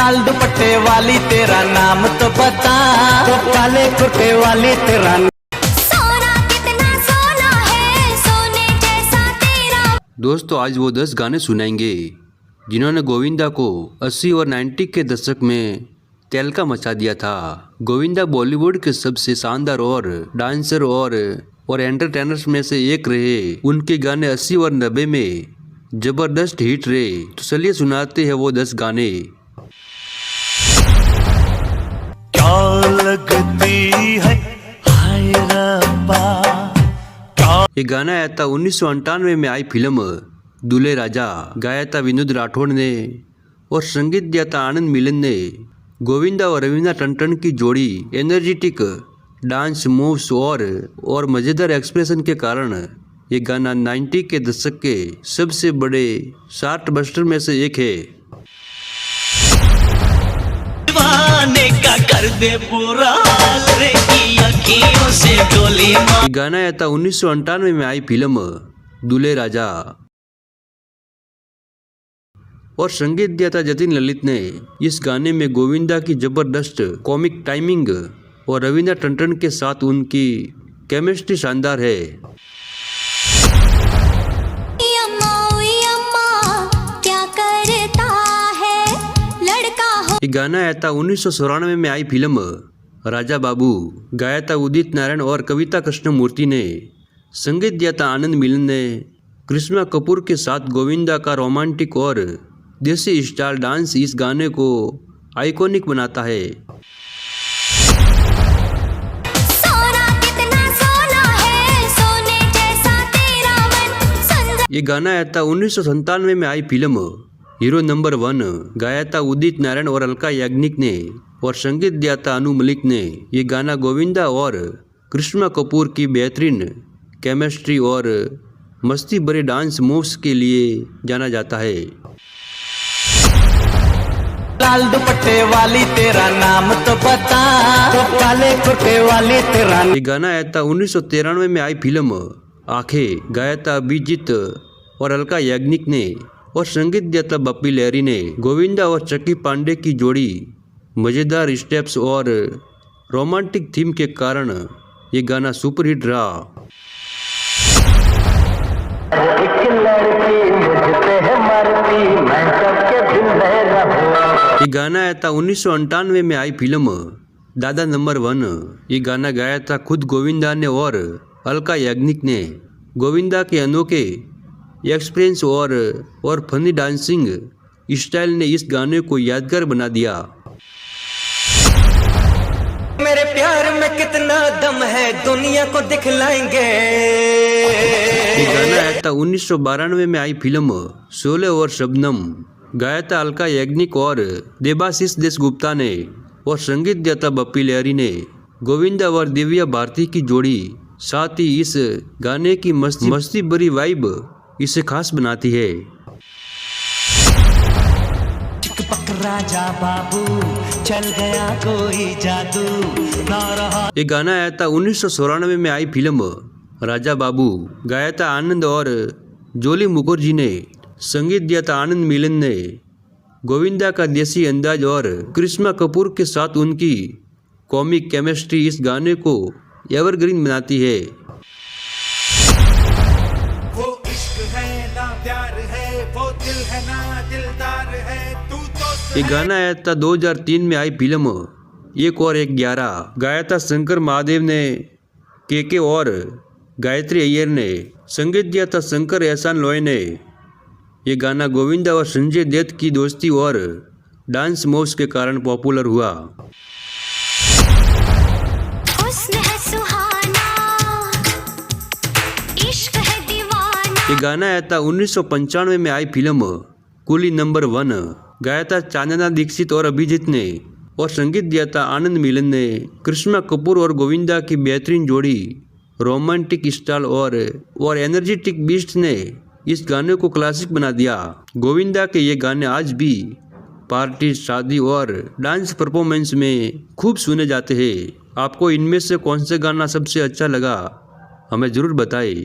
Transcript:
लाल दुपट्टे वाली तेरा नाम तो बता, तो काले कुर्ते वाली तेरा सोना कितना सोना है, सोने जैसा तेरा। दोस्तों आज वो 10 गाने सुनाएंगे जिन्होंने गोविंदा को 80 और 90 के दशक में तहलका मचा दिया था। गोविंदा बॉलीवुड के सबसे शानदार और डांसर और एंटरटेनर्स में से एक रहे। उनके गाने 80 और 90 में जबरदस्त हिट रहे। तो चलिए सुनाते हैं वो 10 गाने। क्या लगती है हाय रब्बा। ये गाना आया था 1998 में आई फिल्म दूल्हे राजा। गाया था विनोद राठौड़ ने और संगीत दिया था आनंद मिलन ने। गोविंदा और रवीना टंडन की जोड़ी एनर्जेटिक डांस मूव्स और मज़ेदार एक्सप्रेशन के कारण ये गाना 90 के दशक के सबसे बड़े चार्ट बस्टर में से एक है। दीवाने का कर दे बुरा हाल रे की अखियों से गोली मार। ये गाना आया था 1998 में आई फिल्म दूल्हे राजा और संगीत दिया था जतिन ललित ने। इस गाने में गोविंदा की जबरदस्त कॉमिक टाइमिंग और रवीना टंडन के साथ उनकी केमिस्ट्री शानदार है। क्या करता है लड़का हो। ये गाना आया था 1994 में आई फिल्म राजा बाबू। गाया था उदित नारायण और कविता कृष्णमूर्ति ने। संगीत दिया था आनंद मिलन ने। करिश्मा कपूर के साथ गोविंदा का रोमांटिक और देसी स्टाइल डांस इस गाने को आइकॉनिक बनाता है। सोना कितना सोना है, सोने जैसा तेरा मन। ये गाना आया था 1997 में आई फिल्म हीरो नंबर 1। गाया था उदित नारायण और अलका याग्निक ने और संगीत दिया था अनु मलिक ने। ये गाना गोविंदा और करिश्मा कपूर की बेहतरीन केमिस्ट्री और मस्ती भरे डांस मूव्स के लिए जाना जाता है। लाल दुपट्टे वाली तेरा नाम तो बता, तो काले कुर्ते वाली तेरा। ये गाना आया था 1993 में आई फिल्म आंखें। गाया था अभिजीत और अलका याग्निक ने और संगीत दिया था बप्पी लहरी ने। गोविंदा और चक्की पांडे की जोड़ी मज़ेदार स्टेप्स और रोमांटिक थीम के कारण ये गाना सुपरहिट रहा। ये गाना आया था 1998 में आई फिल्म दादा नंबर 1। ये गाना गाया था खुद गोविंदा ने और अलका याग्निक ने। गोविंदा के अनोखे एक्सपीरियंस और फनी डांसिंग स्टाइल ने इस गाने को यादगार बना दिया। मेरे प्यार में कितना दम है दुनिया को दिखलाएंगे। ये गाना आया था 1992 में आई फिल्म शोले और शबनम। गाया था अलका याग्निक और देबाशीष देशगुप्ता ने और संगीत दिया था बप्पी लहरी ने। गोविंदा और दिव्या भारती की जोड़ी साथ ही इस गाने की मस्ती भरी वाइब इसे खास बनाती है। राजा बाबू चल गया कोई जादू ना रहा। ये गाना आया था 1994 में आई फिल्म राजा बाबू। गाया था आनंद और जोली मुखर्जी ने। संगीत दिया था आनंद मिलन ने। गोविंदा का देसी अंदाज और करिश्मा कपूर के साथ उनकी कॉमिक केमिस्ट्री इस गाने को एवरग्रीन बनाती है। वो इश्क है ना प्यार है, वो दिल है ना दिलदार है, तू तो। ये गाना आया था 2003 में आई फिल्म एक और एक 11। गाया था शंकर महादेव ने, के और गायत्री अय्यर ने। संगीत दिया था शंकर एहसान लोय ने। ये गाना गोविंदा और संजय दत्त की दोस्ती और डांस मूव्स के कारण पॉपुलर हुआ। हुस्न है सुहाना, इश्क है दीवाना। ये गाना आया था 1995 में आई फिल्म कूली नंबर 1। गाया था चांदना दीक्षित और अभिजीत ने और संगीत दिया था आनंद मिलन ने। करिश्मा कपूर और गोविंदा की बेहतरीन जोड़ी रोमांटिक स्टाइल और एनर्जेटिक बीस्ट ने इस गाने को क्लासिक बना दिया। गोविंदा के ये गाने आज भी पार्टी, शादी और डांस परफॉर्मेंस में खूब सुने जाते हैं। आपको इनमें से कौन सा गाना सबसे अच्छा लगा हमें ज़रूर बताएं।